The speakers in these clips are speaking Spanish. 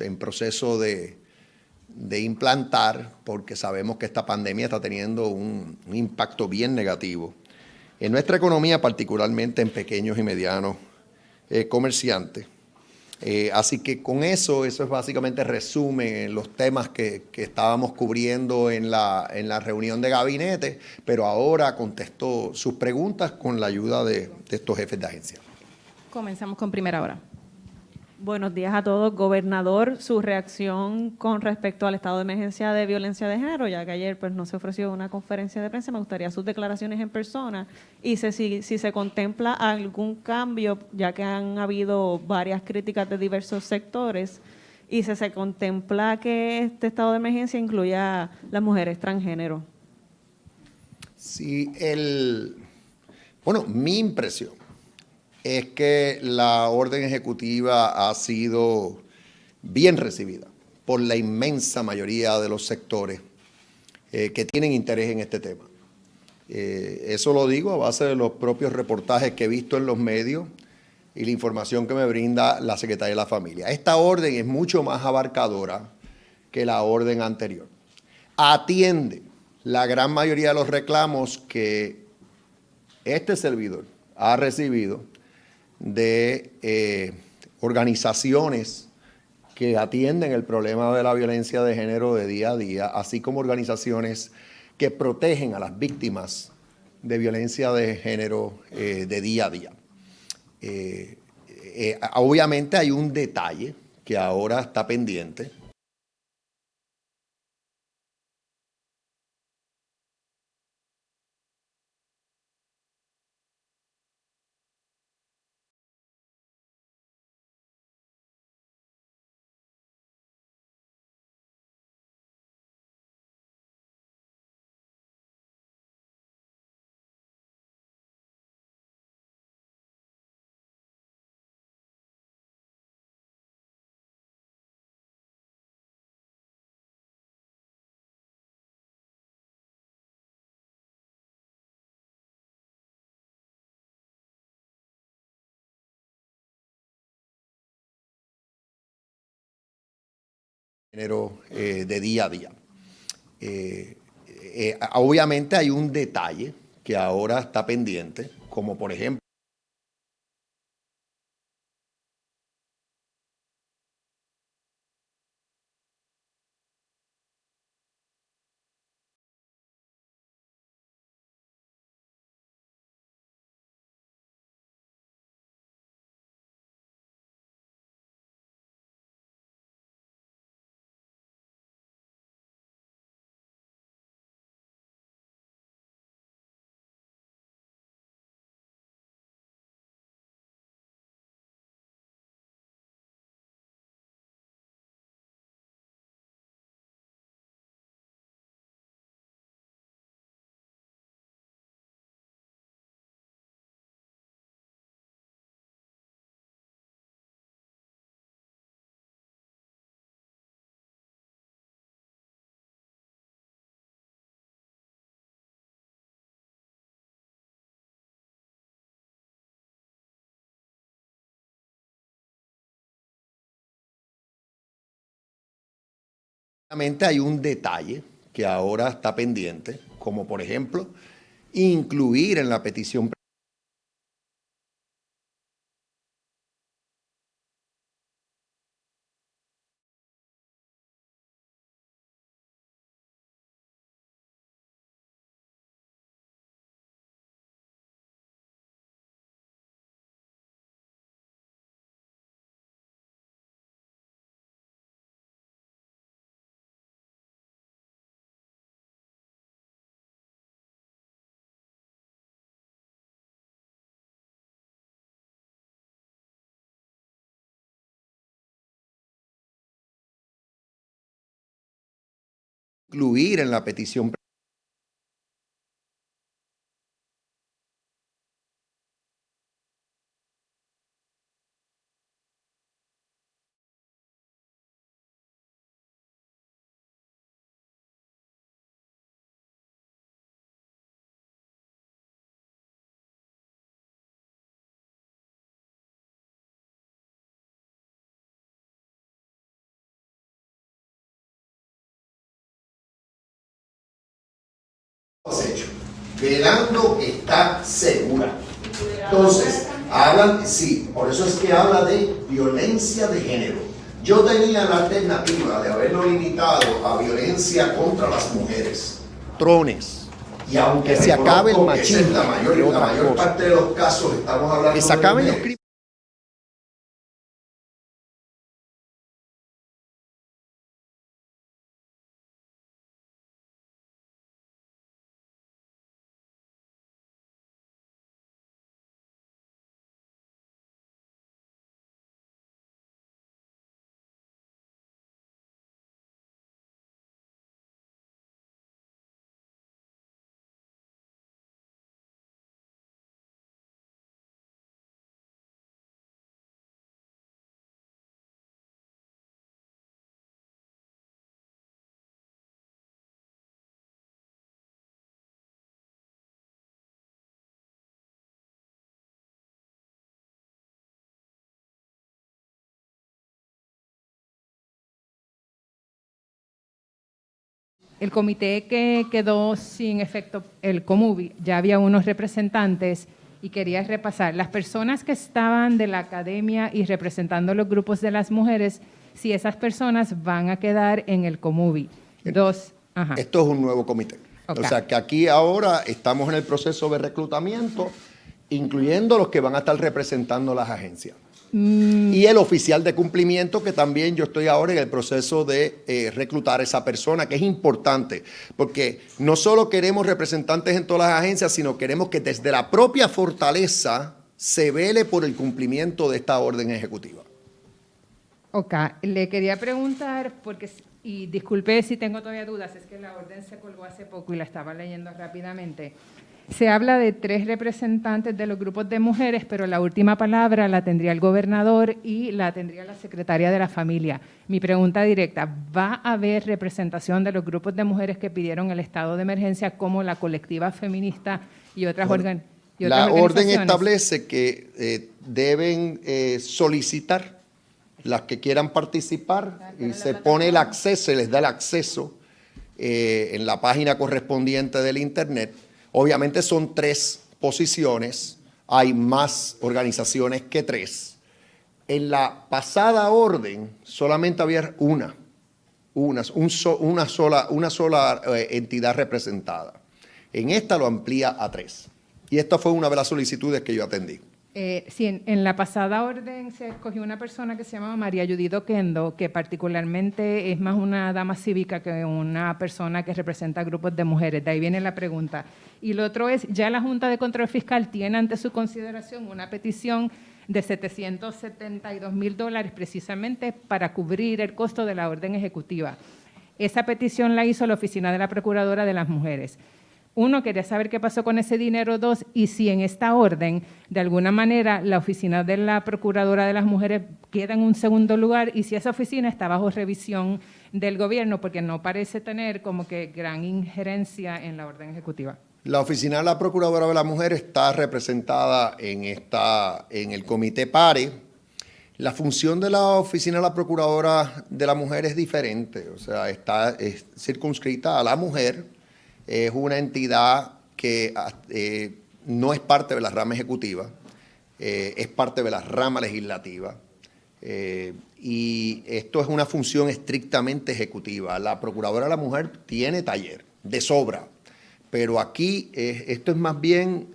en proceso de implantar, porque sabemos que esta pandemia está teniendo un impacto bien negativo en nuestra economía, particularmente en pequeños y medianos comerciantes. Así que con eso es básicamente resumen los temas que estábamos cubriendo en la reunión de gabinete, pero ahora contesto sus preguntas con la ayuda de estos jefes de agencia. Comenzamos con primera hora. Buenos días a todos. Gobernador, su reacción con respecto al estado de emergencia de violencia de género, ya que ayer pues, no se ofreció una conferencia de prensa, me gustaría sus declaraciones en persona y si se contempla algún cambio, ya que han habido varias críticas de diversos sectores, y si se contempla que este estado de emergencia incluya a las mujeres transgénero. Sí, bueno, mi impresión es que la orden ejecutiva ha sido bien recibida por la inmensa mayoría de los sectores que tienen interés en este tema. Eso lo digo a base de los propios reportajes que he visto en los medios y la información que me brinda la Secretaría de la Familia. Esta orden es mucho más abarcadora que la orden anterior. Atiende la gran mayoría de los reclamos que este servidor ha recibido de organizaciones que atienden el problema de la violencia de género de día a día, así como organizaciones que protegen a las víctimas de violencia de género de día a día. Obviamente hay un detalle que ahora está pendiente. Género de día a día. Obviamente hay un detalle que ahora está pendiente, como por ejemplo hay un detalle que ahora está pendiente, como por ejemplo incluir en la petición incluir en la petición has hecho. Velando está segura. Entonces, hablan, sí, por eso es que habla de violencia de género. Yo tenía la alternativa de haberlo limitado a violencia contra las mujeres. Trones. Y aunque se acabe el machismo, la mayor parte de los casos estamos hablando que se acaben los crímenes. El comité que quedó sin efecto, el COMUBI, ya había unos representantes y quería repasar. Las personas que estaban de la academia y representando los grupos de las mujeres, si esas personas van a quedar en el COMUBI. Dos, ajá. Esto es un nuevo comité. Okay. O sea que aquí ahora estamos en el proceso de reclutamiento, incluyendo los que van a estar representando las agencias. Y el oficial de cumplimiento, que también yo estoy ahora en el proceso de reclutar a esa persona, que es importante, porque no solo queremos representantes en todas las agencias, sino queremos que desde la propia fortaleza se vele por el cumplimiento de esta orden ejecutiva. Ok, le quería preguntar, porque, y disculpe si tengo todavía dudas, es que la orden se colgó hace poco y la estaba leyendo rápidamente. Se habla de 3 representantes de los grupos de mujeres, pero la última palabra la tendría el gobernador y la tendría la secretaria de la familia. Mi pregunta directa, ¿va a haber representación de los grupos de mujeres que pidieron el estado de emergencia como la colectiva feminista y otras organizaciones? La orden establece que deben solicitar las que quieran participar y se pone el acceso, se les da el acceso en la página correspondiente del Internet. Obviamente son 3 posiciones, hay más organizaciones que 3. En la pasada orden solamente había una sola entidad representada. En esta lo amplía a 3. Y esta fue una de las solicitudes que yo atendí. Sí, en la pasada orden se escogió una persona que se llama María Judith Oquendo, que particularmente es más una dama cívica que una persona que representa grupos de mujeres. De ahí viene la pregunta. Y lo otro es, ya la Junta de Control Fiscal tiene ante su consideración una petición de $772,000 precisamente para cubrir el costo de la orden ejecutiva. Esa petición la hizo la Oficina de la Procuradora de las Mujeres. 1, quería saber qué pasó con ese dinero. 2, y si en esta orden, de alguna manera, la Oficina de la Procuradora de las Mujeres queda en un segundo lugar y si esa oficina está bajo revisión del gobierno, porque no parece tener como que gran injerencia en la orden ejecutiva. La Oficina de la Procuradora de la Mujer está representada en el Comité PARE. La función de la Oficina de la Procuradora de la Mujer es diferente, o sea, es circunscrita a la mujer. Es una entidad que no es parte de la rama ejecutiva, es parte de la rama legislativa. Y esto es una función estrictamente ejecutiva. La Procuradora de la Mujer tiene taller de sobra, pero aquí esto es más bien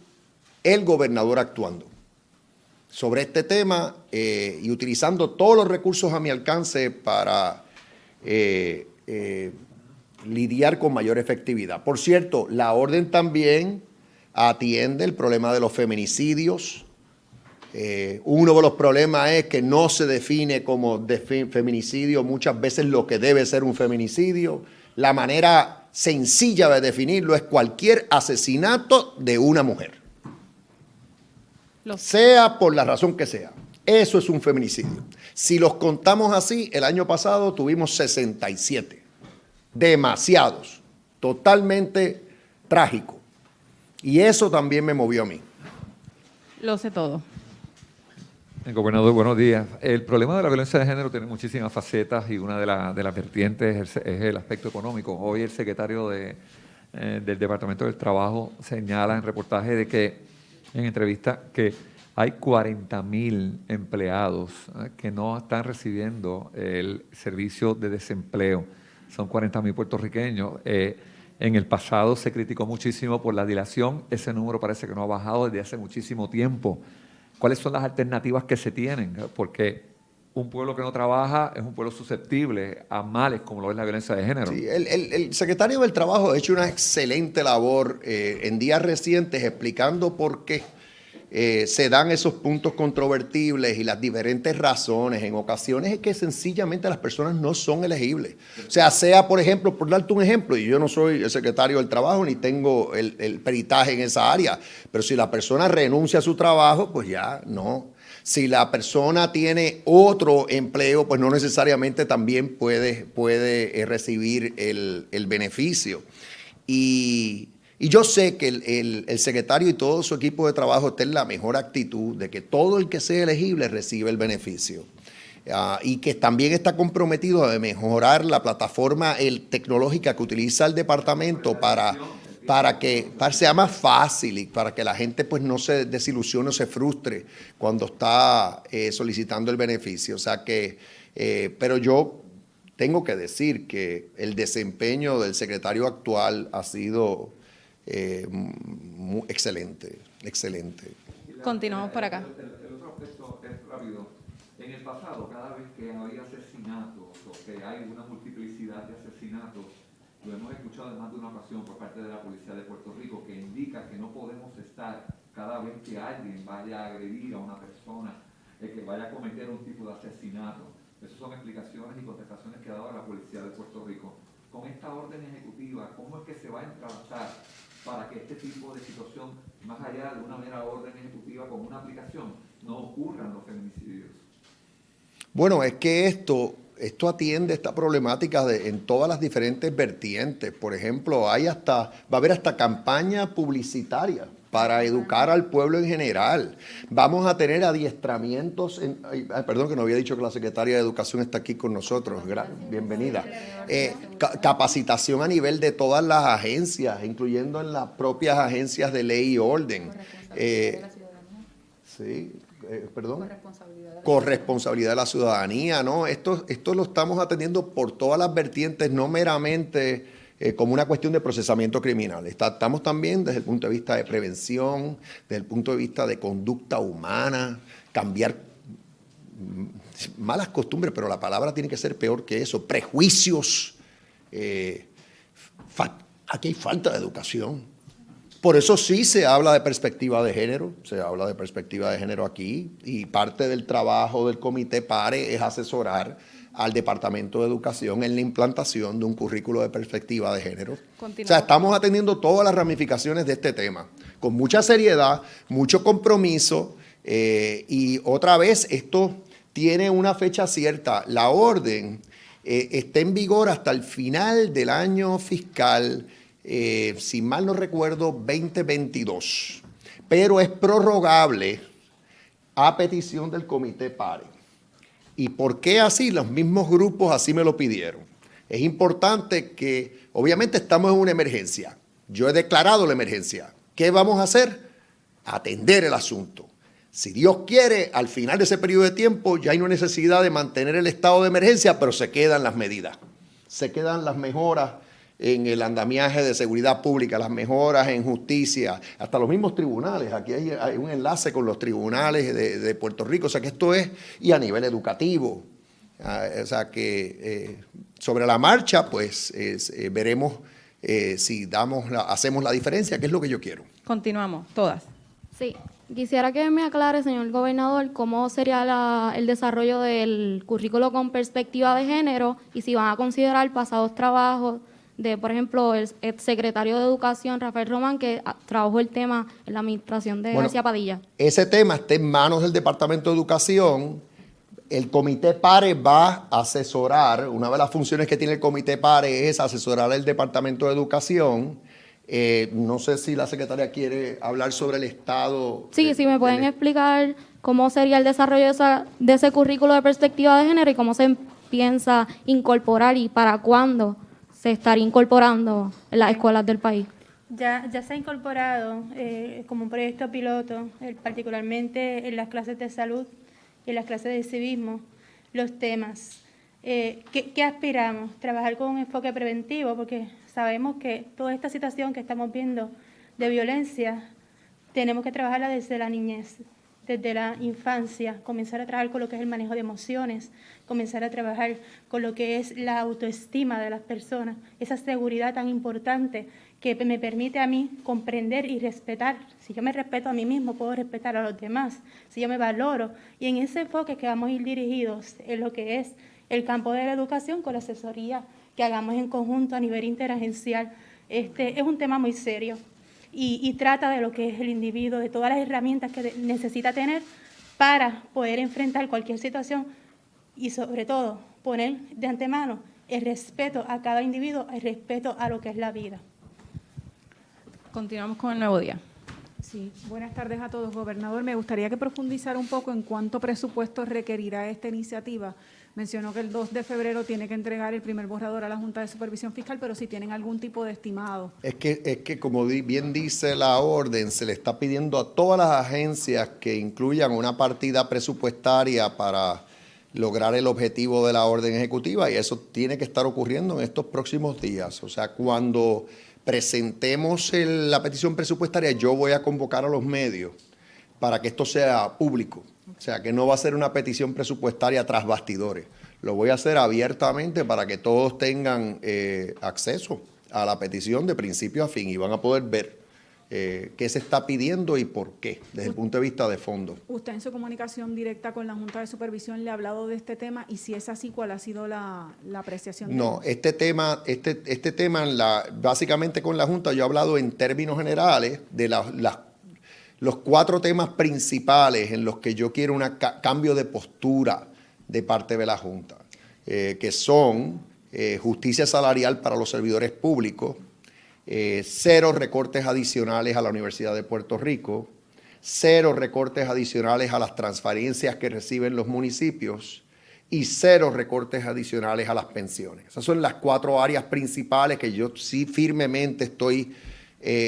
el gobernador actuando sobre este tema y utilizando todos los recursos a mi alcance para lidiar con mayor efectividad. Por cierto, la orden también atiende el problema de los feminicidios. Uno de los problemas es que no se define como feminicidio muchas veces lo que debe ser un feminicidio. La manera sencilla de definirlo es cualquier asesinato de una mujer, sea por la razón que sea. Eso es un feminicidio. Si los contamos así, el año pasado tuvimos 67. Demasiados, totalmente trágico. Y eso también me movió a mí. Lo sé todo. Gobernador, buenos días. El problema de la violencia de género tiene muchísimas facetas y una de las vertientes es el aspecto económico. Hoy el secretario de del Departamento del Trabajo señala en reportaje de que, en entrevista, que hay 40,000 empleados que no están recibiendo el servicio de desempleo. Son 40,000 puertorriqueños. En el pasado se criticó muchísimo por la dilación. Ese número parece que no ha bajado desde hace muchísimo tiempo. ¿Cuáles son las alternativas que se tienen? Porque un pueblo que no trabaja es un pueblo susceptible a males como lo es la violencia de género. Sí, el secretario del Trabajo ha hecho una excelente labor en días recientes explicando por qué se dan esos puntos controvertibles y las diferentes razones. En ocasiones es que sencillamente las personas no son elegibles. O sea, por ejemplo, por darte un ejemplo, y yo no soy el secretario del Trabajo ni tengo el peritaje en esa área, pero si la persona renuncia a su trabajo, pues ya no. Si la persona tiene otro empleo, pues no necesariamente también puede recibir el beneficio. Y yo sé que el secretario y todo su equipo de trabajo está en la mejor actitud de que todo el que sea elegible reciba el beneficio. Y que también está comprometido a mejorar la plataforma tecnológica que utiliza el departamento para que sea más fácil y para que la gente pues no se desilusione o se frustre cuando está solicitando el beneficio. O sea que, pero yo tengo que decir que el desempeño del secretario actual ha sido excelente. Continuamos por acá. El otro aspecto es rápido. En el pasado, cada vez que había asesinatos o que hay una multiplicidad de asesinatos, lo hemos escuchado en más de una ocasión por parte de la Policía de Puerto Rico, que indica que no podemos estar cada vez que alguien vaya a agredir a una persona, que vaya a cometer un tipo de asesinato. Esas son explicaciones y contestaciones que ha dado la Policía de Puerto Rico. Con esta orden ejecutiva, ¿cómo es que se va a entratar para que este tipo de situación, más allá de una mera orden ejecutiva con una aplicación, no ocurran los feminicidios? Bueno, es que esto atiende esta problemática en todas las diferentes vertientes. Por ejemplo, va a haber hasta campaña publicitaria para educar al pueblo en general. Vamos a tener adiestramientos. Perdón, que no había dicho que la secretaria de Educación está aquí con nosotros. Bienvenida. Capacitación a nivel de todas las agencias, incluyendo en las propias agencias de ley y orden. Perdón. Corresponsabilidad de la ciudadanía, ¿no? Esto lo estamos atendiendo por todas las vertientes, no meramente como una cuestión de procesamiento criminal. Estamos también desde el punto de vista de prevención, desde el punto de vista de conducta humana, cambiar malas costumbres, pero la palabra tiene que ser peor que eso, prejuicios. Aquí hay falta de educación. Por eso sí se habla de perspectiva de género, aquí, y parte del trabajo del Comité PARE es asesorar al Departamento de Educación en la implantación de un currículo de perspectiva de género. O sea, estamos atendiendo todas las ramificaciones de este tema, con mucha seriedad, mucho compromiso, y otra vez esto tiene una fecha cierta. La orden está en vigor hasta el final del año fiscal, si mal no recuerdo, 2022, pero es prorrogable a petición del Comité PARE. ¿Y por qué así? Los mismos grupos así me lo pidieron. Es importante que, obviamente estamos en una emergencia. Yo he declarado la emergencia. ¿Qué vamos a hacer? Atender el asunto. Si Dios quiere, al final de ese periodo de tiempo ya hay no necesidad de mantener el estado de emergencia, pero se quedan las medidas. Se quedan las mejoras en el andamiaje de seguridad pública, las mejoras en justicia, hasta los mismos tribunales. Aquí hay un enlace con los tribunales de Puerto Rico, o sea que esto es, y a nivel educativo. O sea que sobre la marcha, pues veremos si hacemos la diferencia, que es lo que yo quiero. Continuamos, todas. Sí, quisiera que me aclare, señor gobernador, cómo sería el desarrollo del currículo con perspectiva de género y si van a considerar pasados trabajos de, por ejemplo, el exsecretario de Educación, Rafael Román, que trabajó el tema en la administración de García Padilla. Ese tema está en manos del Departamento de Educación. El Comité PARE va a asesorar, una de las funciones que tiene el Comité PARE es asesorar al Departamento de Educación. No sé si la secretaria quiere hablar sobre el estado. Sí, si me pueden explicar cómo sería el desarrollo de ese currículo de perspectiva de género y cómo se piensa incorporar y para cuándo se estaría incorporando en las escuelas del país? Ya se ha incorporado como un proyecto piloto, particularmente en las clases de salud y en las clases de civismo, los temas. ¿Qué aspiramos? Trabajar con un enfoque preventivo, porque sabemos que toda esta situación que estamos viendo de violencia, tenemos que trabajarla desde la niñez, desde la infancia, comenzar a trabajar con lo que es el manejo de emociones, comenzar a trabajar con lo que es la autoestima de las personas, esa seguridad tan importante que me permite a mí comprender y respetar. Si yo me respeto a mí mismo, puedo respetar a los demás, si yo me valoro. Y en ese enfoque que vamos a ir dirigidos en lo que es el campo de la educación con la asesoría que hagamos en conjunto a nivel interagencial. Es un tema muy serio y trata de lo que es el individuo, de todas las herramientas que necesita tener para poder enfrentar cualquier situación y sobre todo poner de antemano el respeto a cada individuo, el respeto a lo que es la vida. Continuamos con el nuevo día. Sí, buenas tardes a todos, gobernador. Me gustaría que profundizara un poco en cuánto presupuesto requerirá esta iniciativa. Mencionó que el 2 de febrero tiene que entregar el primer borrador a la Junta de Supervisión Fiscal, pero si tienen algún tipo de estimado. Es que como bien dice la orden, se le está pidiendo a todas las agencias que incluyan una partida presupuestaria para lograr el objetivo de la orden ejecutiva, y eso tiene que estar ocurriendo en estos próximos días. O sea, cuando presentemos la petición presupuestaria, yo voy a convocar a los medios para que esto sea público. O sea, que no va a ser una petición presupuestaria tras bastidores. Lo voy a hacer abiertamente para que todos tengan acceso a la petición de principio a fin y van a poder ver qué se está pidiendo y por qué, desde el punto de vista de fondo. ¿Usted en su comunicación directa con la Junta de Supervisión le ha hablado de este tema? Y si es así, ¿cuál ha sido la apreciación? No, este tema básicamente con la Junta yo he hablado en términos generales de los 4 temas principales en los que yo quiero un cambio de postura de parte de la Junta, que son justicia salarial para los servidores públicos, 0 recortes adicionales a la Universidad de Puerto Rico, 0 recortes adicionales a las transferencias que reciben los municipios y 0 recortes adicionales a las pensiones. Esas son las 4 áreas principales que yo sí firmemente estoy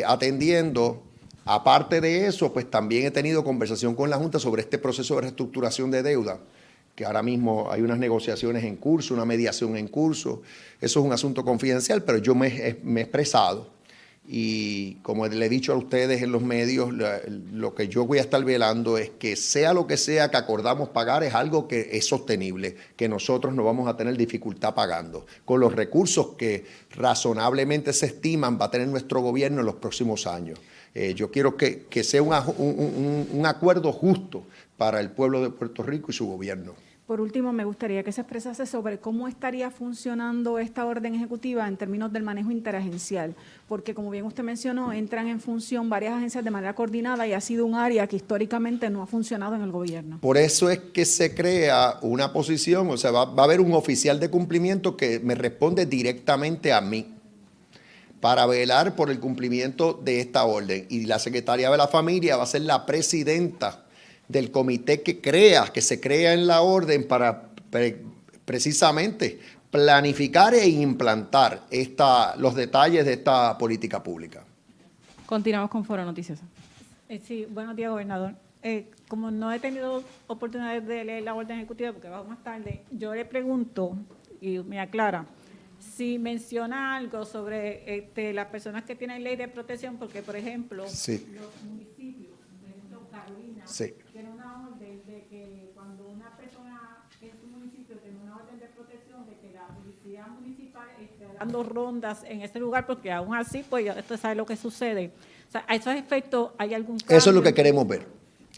atendiendo. Aparte de eso, pues también he tenido conversación con la Junta sobre este proceso de reestructuración de deuda, que ahora mismo hay unas negociaciones en curso, una mediación en curso. Eso es un asunto confidencial, pero yo me he expresado. Y como le he dicho a ustedes en los medios, lo que yo voy a estar velando es que sea lo que sea que acordamos pagar, es algo que es sostenible, que nosotros no vamos a tener dificultad pagando, con los recursos que razonablemente se estiman va a tener nuestro gobierno en los próximos años. Yo quiero que sea un acuerdo justo para el pueblo de Puerto Rico y su gobierno. Por último, me gustaría que se expresase sobre cómo estaría funcionando esta orden ejecutiva en términos del manejo interagencial, porque como bien usted mencionó, entran en función varias agencias de manera coordinada y ha sido un área que históricamente no ha funcionado en el gobierno. Por eso es que se crea una posición, o sea, va a haber un oficial de cumplimiento que me responde directamente a mí para velar por el cumplimiento de esta orden. Y la secretaria de la familia va a ser la presidenta del comité que se crea en la orden para precisamente planificar e implantar los detalles de esta política pública. Continuamos con Foro Noticias. Sí, buenos días, gobernador. Como no he tenido oportunidad de leer la orden ejecutiva porque bajo más tarde, yo le pregunto y me aclara si menciona algo sobre las personas que tienen ley de protección, porque, por ejemplo, Sí. los municipios, por ejemplo, Carolina, Sí. tiene una orden de que cuando una persona en su municipio tiene una orden de protección, de que la policía municipal esté dando rondas en ese lugar, porque aún así, pues ya usted sabe lo que sucede. O sea, a esos efectos, ¿hay algún cambio? Eso es lo que queremos ver.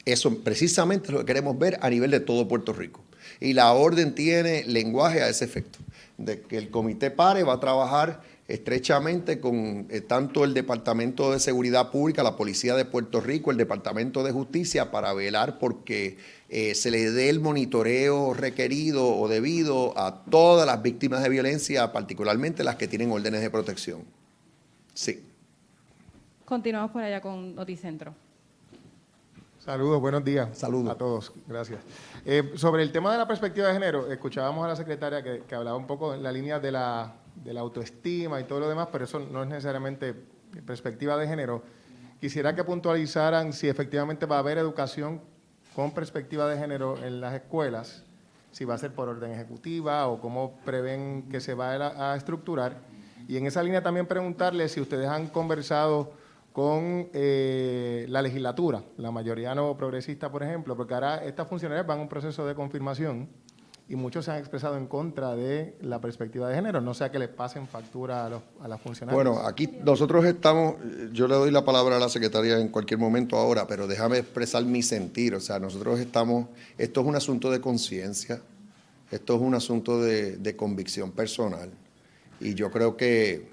Eso precisamente es lo que queremos ver a nivel de todo Puerto Rico. Y la orden tiene lenguaje a ese efecto, de que el comité PARE va a trabajar estrechamente con tanto el Departamento de Seguridad Pública, la Policía de Puerto Rico, el Departamento de Justicia, para velar porque se le dé el monitoreo requerido o debido a todas las víctimas de violencia, particularmente las que tienen órdenes de protección. Sí. Continuamos por allá con Noticentro. Saludos, buenos días. Saludos a todos, gracias. Sobre el tema de la perspectiva de género, escuchábamos a la secretaria que hablaba un poco en la línea de la autoestima y todo lo demás, pero eso no es necesariamente perspectiva de género. Quisiera que puntualizaran si efectivamente va a haber educación con perspectiva de género en las escuelas, si va a ser por orden ejecutiva o cómo prevén que se va a estructurar. Y en esa línea también preguntarle si ustedes han conversado con la legislatura, la mayoría no progresista, por ejemplo, porque ahora estas funcionarias van a un proceso de confirmación y muchos se han expresado en contra de la perspectiva de género, no sea que les pasen factura a las funcionarias. Bueno, aquí nosotros estamos, yo le doy la palabra a la secretaria en cualquier momento ahora, pero déjame expresar mi sentir. O sea, nosotros estamos, esto es un asunto de conciencia, esto es un asunto de convicción personal. Y yo creo que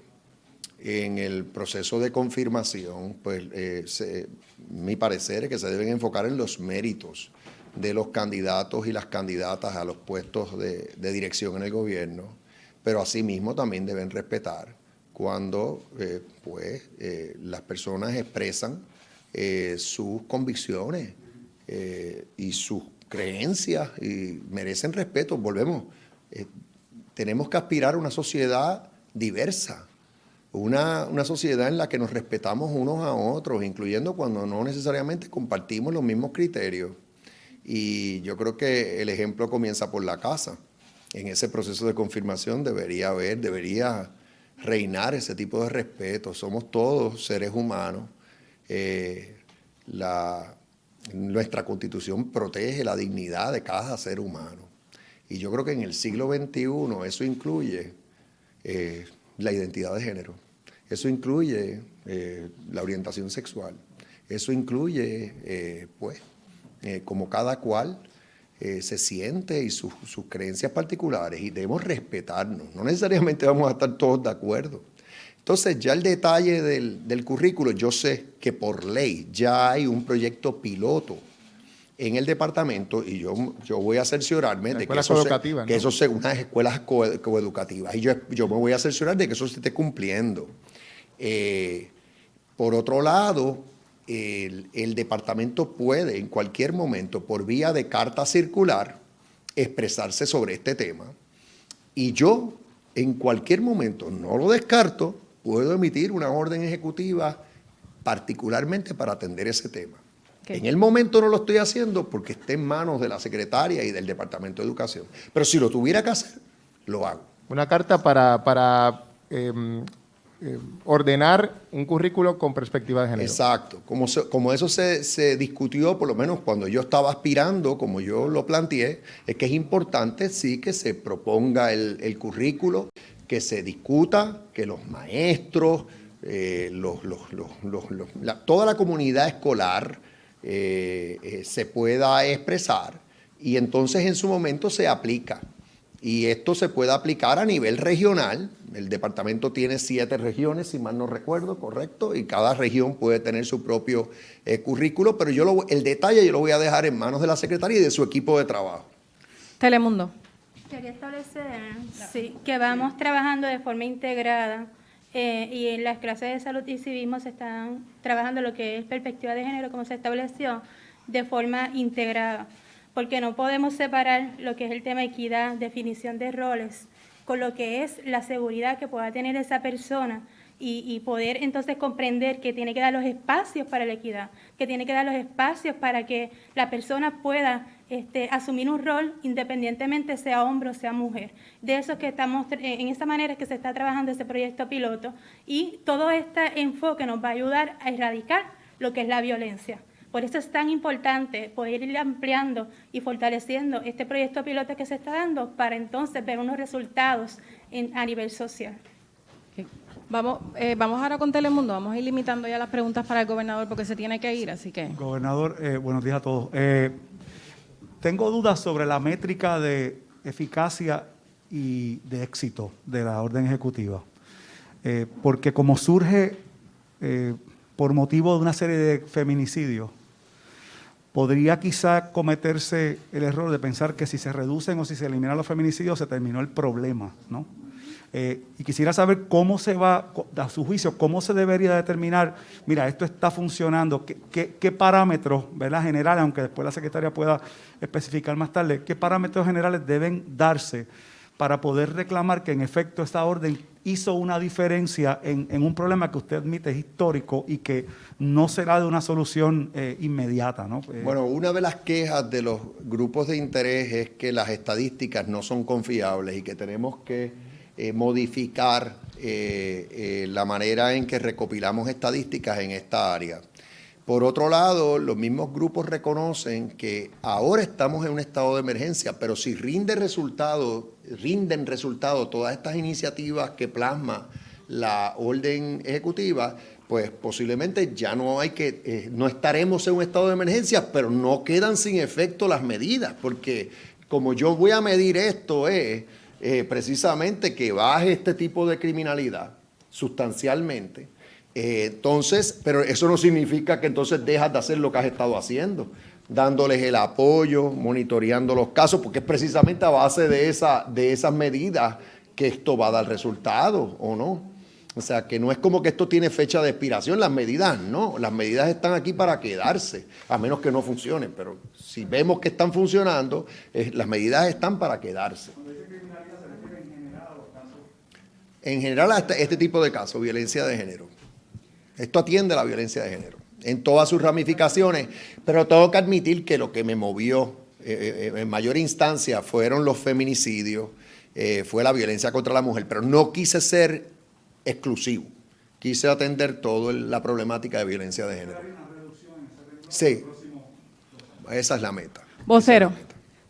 en el proceso de confirmación, pues mi parecer es que se deben enfocar en los méritos de los candidatos y las candidatas a los puestos de dirección en el gobierno, pero asimismo también deben respetar cuando las personas expresan sus convicciones y sus creencias y merecen respeto. Volvemos, tenemos que aspirar a una sociedad diversa, una sociedad en la que nos respetamos unos a otros, incluyendo cuando no necesariamente compartimos los mismos criterios. Y yo creo que el ejemplo comienza por la casa. En ese proceso de confirmación debería reinar ese tipo de respeto. Somos todos seres humanos. Nuestra Constitución protege la dignidad de cada ser humano. Y yo creo que en el siglo XXI eso incluye la identidad de género. Eso incluye la orientación sexual. Eso incluye, como cada cual se siente y sus creencias particulares, y debemos respetarnos. No necesariamente vamos a estar todos de acuerdo. Entonces, ya el detalle del currículo, yo sé que por ley ya hay un proyecto piloto en el departamento y yo voy a cerciorarme de que eso sea unas escuelas coeducativas, y yo me voy a cerciorar de que eso se esté cumpliendo. Por otro lado, el departamento puede en cualquier momento, por vía de carta circular, expresarse sobre este tema, y yo en cualquier momento, no lo descarto, puedo emitir una orden ejecutiva particularmente para atender ese tema. En el momento no lo estoy haciendo porque está en manos de la secretaria y del Departamento de Educación, pero si lo tuviera que hacer, lo hago. Una carta para ordenar un currículo con perspectiva de género. Exacto. Como eso se discutió, por lo menos cuando yo estaba aspirando, como yo lo planteé, es que es importante sí que se proponga el currículo, que se discuta, que los maestros, toda la comunidad escolar se pueda expresar, y entonces en su momento se aplica. Y esto se puede aplicar a nivel regional. El departamento tiene 7 regiones, si mal no recuerdo, correcto, y cada región puede tener su propio currículo, pero el detalle yo lo voy a dejar en manos de la secretaria y de su equipo de trabajo. Telemundo. Quería establecer que vamos trabajando de forma integrada y en las clases de salud y civismo se están trabajando lo que es perspectiva de género, como se estableció, de forma integrada, porque no podemos separar lo que es el tema de equidad, definición de roles, con lo que es la seguridad que pueda tener esa persona y poder entonces comprender que tiene que dar los espacios para la equidad, que tiene que dar los espacios para que la persona pueda asumir un rol independientemente sea hombre o sea mujer. De eso es que estamos, en esa manera es que se está trabajando ese proyecto piloto, y todo este enfoque nos va a ayudar a erradicar lo que es la violencia. Por eso es tan importante poder ir ampliando y fortaleciendo este proyecto piloto que se está dando para entonces ver unos resultados a nivel social. Okay. Vamos ahora con Telemundo, vamos a ir limitando ya las preguntas para el gobernador porque se tiene que ir, así que... Gobernador, buenos días a todos. Tengo dudas sobre la métrica de eficacia y de éxito de la orden ejecutiva, porque como surge por motivo de una serie de feminicidios, podría quizá cometerse el error de pensar que si se reducen o si se eliminan los feminicidios se terminó el problema, ¿no? Y quisiera saber cómo se va, a su juicio, cómo se debería determinar, mira, esto está funcionando, qué parámetros, ¿verdad?, generales, aunque después la secretaria pueda especificar más tarde, qué parámetros generales deben darse para poder reclamar que en efecto esta orden hizo una diferencia en un problema que usted admite es histórico y que no será de una solución inmediata, ¿no? Bueno, una de las quejas de los grupos de interés es que las estadísticas no son confiables y que tenemos que modificar la manera en que recopilamos estadísticas en esta área. Por otro lado, los mismos grupos reconocen que ahora estamos en un estado de emergencia, pero si rinden resultado todas estas iniciativas que plasma la orden ejecutiva, pues posiblemente ya no estaremos en un estado de emergencia, pero no quedan sin efecto las medidas, porque como yo voy a medir esto es precisamente que baje este tipo de criminalidad sustancialmente. Entonces, pero eso no significa que entonces dejas de hacer lo que has estado haciendo, dándoles el apoyo, monitoreando los casos, porque es precisamente a base de esas medidas que esto va a dar resultados, ¿o no? O sea, que no es como que esto tiene fecha de expiración, las medidas no, las medidas están aquí para quedarse, a menos que no funcionen, pero si vemos que están funcionando, las medidas están para quedarse. En general a este tipo de casos, violencia de género. Esto atiende a la violencia de género en todas sus ramificaciones, pero tengo que admitir que lo que me movió en mayor instancia fueron los feminicidios, fue la violencia contra la mujer, pero no quise ser exclusivo, quise atender toda la problemática de violencia de género. Sí, esa es la meta. Vocero.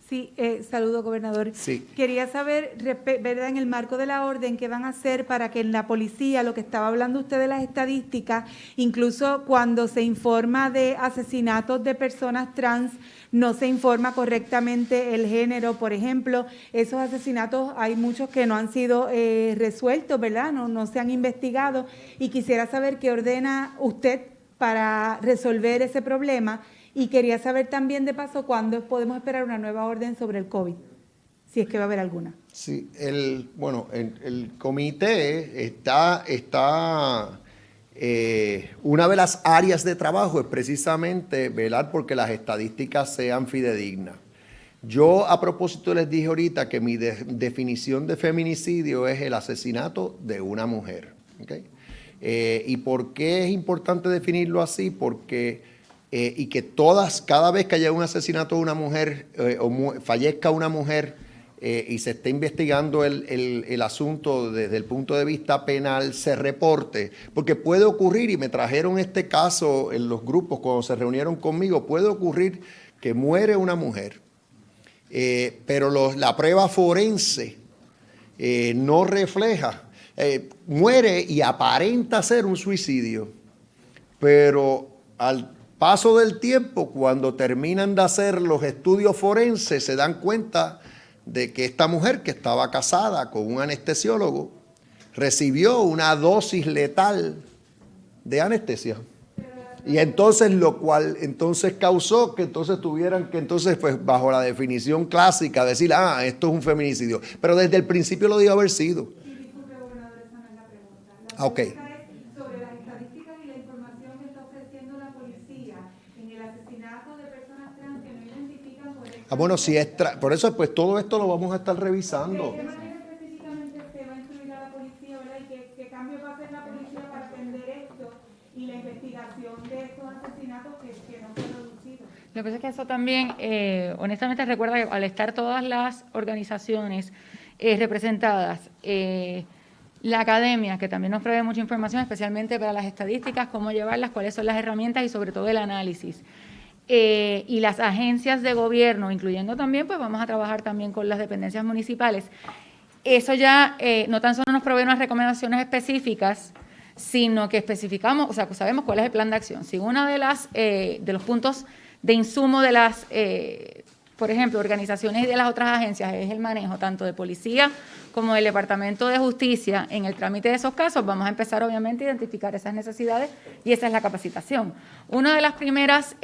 Sí, saludo, gobernador. Sí. Quería saber, ¿verdad?, en el marco de la orden, qué van a hacer para que en la policía, lo que estaba hablando usted de las estadísticas, incluso cuando se informa de asesinatos de personas trans, no se informa correctamente el género, por ejemplo, esos asesinatos hay muchos que no han sido resueltos, ¿verdad?, no se han investigado, y quisiera saber qué ordena usted para resolver ese problema. Y quería saber también, de paso, cuándo podemos esperar una nueva orden sobre el COVID, si es que va a haber alguna. Sí, el comité está una de las áreas de trabajo es precisamente velar porque las estadísticas sean fidedignas. Yo a propósito les dije ahorita que mi definición de feminicidio es el asesinato de una mujer. ¿Okay? ¿Y por qué es importante definirlo así? Porque y que cada vez que haya un asesinato de una mujer fallezca una mujer y se esté investigando el asunto desde el punto de vista penal, se reporte, porque puede ocurrir, y me trajeron este caso en los grupos cuando se reunieron conmigo, puede ocurrir que muere una mujer, pero la prueba forense no refleja, muere y aparenta ser un suicidio, pero al paso del tiempo, cuando terminan de hacer los estudios forenses, se dan cuenta de que esta mujer, que estaba casada con un anestesiólogo, recibió una dosis letal de anestesia. Y entonces, lo cual entonces causó que entonces tuvieran que pues bajo la definición clásica decir, esto es un feminicidio. Pero desde el principio lo debió haber sido. Sí, disculpe, gobernador, esa no es la pregunta. La pregunta es sobre las estadísticas y la información que está ofreciendo la policía en el asesinato de personas trans que no identifican por eso. Bueno, si es por eso pues todo esto lo vamos a estar revisando. ¿De qué manera específicamente se va a instruir a la policía, verdad? ¿Y qué cambio va a hacer la policía para atender esto y la investigación de estos asesinatos que no se han producido? Lo que pasa es que eso también, honestamente, recuerda que al estar todas las organizaciones representadas, la academia, que también nos provee mucha información, especialmente para las estadísticas, cómo llevarlas, cuáles son las herramientas y sobre todo el análisis. Y las agencias de gobierno, incluyendo también, pues vamos a trabajar también con las dependencias municipales. Eso ya no tan solo nos provee unas recomendaciones específicas, sino que especificamos, o sea, que sabemos cuál es el plan de acción. Si uno de los puntos de insumo de las, por ejemplo, organizaciones y de las otras agencias es el manejo tanto de policía como del Departamento de Justicia en el trámite de esos casos, vamos a empezar obviamente a identificar esas necesidades y esa es la capacitación. Una de las primeras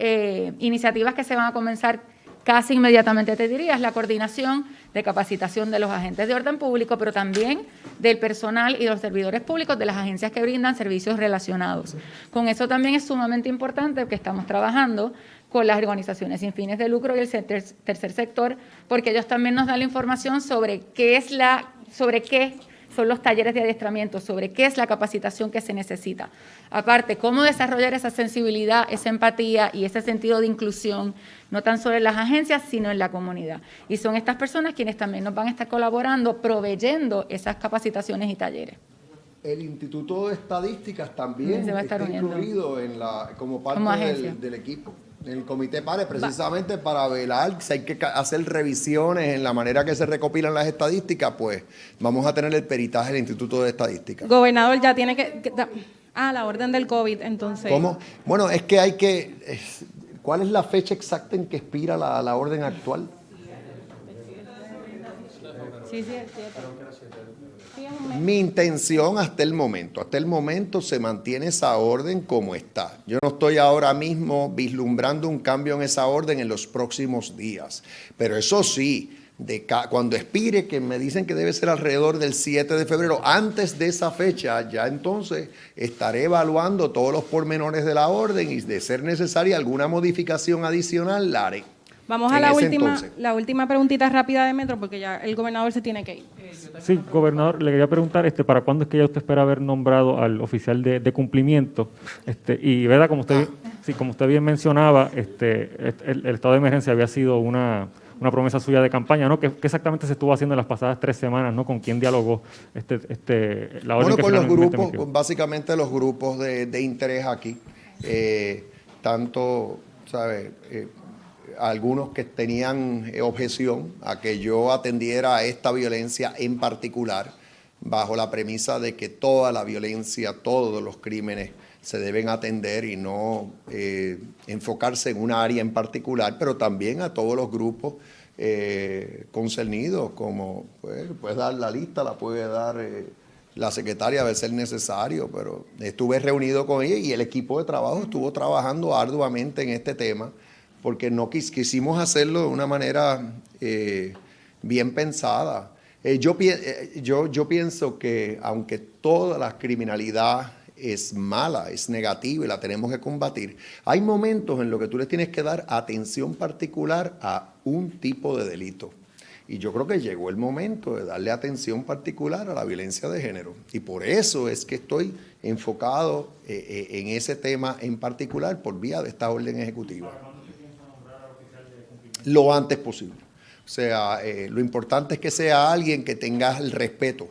iniciativas que se van a comenzar casi inmediatamente, te diría, es la coordinación de capacitación de los agentes de orden público, pero también del personal y de los servidores públicos de las agencias que brindan servicios relacionados. Con eso también es sumamente importante que estamos trabajando con las organizaciones sin fines de lucro y el tercer sector, porque ellos también nos dan la información sobre qué son los talleres de adiestramiento sobre qué es la capacitación que se necesita. Aparte, cómo desarrollar esa sensibilidad, esa empatía y ese sentido de inclusión, no tan solo en las agencias, sino en la comunidad. Y son estas personas quienes también nos van a estar colaborando, proveyendo esas capacitaciones y talleres. El Instituto de Estadísticas también Se va a estar está uniendo. incluido como parte Como agencia. del equipo, en el Comité PARE, precisamente para velar si hay que hacer revisiones en la manera que se recopilan las estadísticas, pues vamos a tener el peritaje del Instituto de Estadísticas. Gobernador, ya tiene la orden del COVID, entonces. ¿Cómo? Bueno, es que ¿cuál es la fecha exacta en que expira la orden actual? Sí, es 7. Sí, es un mes. Mi intención hasta el momento se mantiene esa orden como está. Yo no estoy ahora mismo vislumbrando un cambio en esa orden en los próximos días. Pero eso sí, cuando expire, que me dicen que debe ser alrededor del 7 de febrero, antes de esa fecha, ya entonces estaré evaluando todos los pormenores de la orden y de ser necesaria alguna modificación adicional, la haré. Vamos a la última preguntita rápida de Metro, porque ya el gobernador se tiene que ir. Sí, gobernador, le quería preguntar ¿para cuándo es que ya usted espera haber nombrado al oficial de cumplimiento? Y verdad, como usted bien mencionaba, el estado de emergencia había sido una promesa suya de campaña, ¿no? ¿Qué exactamente se estuvo haciendo en las pasadas 3 semanas, ¿no? ¿Con quién dialogó la orden Bueno, que con los finalmente grupos, emitió? básicamente los grupos de interés aquí, tanto, ¿sabes? Algunos que tenían objeción a que yo atendiera a esta violencia en particular, bajo la premisa de que toda la violencia, todos los crímenes se deben atender y no enfocarse en una área en particular, pero también a todos los grupos concernidos, como puedes dar la lista, la puede dar la secretaria de ser necesario, pero estuve reunido con ella y el equipo de trabajo estuvo trabajando arduamente en este tema, porque no quisimos hacerlo de una manera bien pensada. Yo pienso que aunque toda la criminalidad es mala, es negativa y la tenemos que combatir, hay momentos en los que tú le tienes que dar atención particular a un tipo de delito. Y yo creo que llegó el momento de darle atención particular a la violencia de género. Y por eso es que estoy enfocado en ese tema en particular por vía de esta orden ejecutiva. Lo antes posible. O sea, lo importante es que sea alguien que tenga el respeto,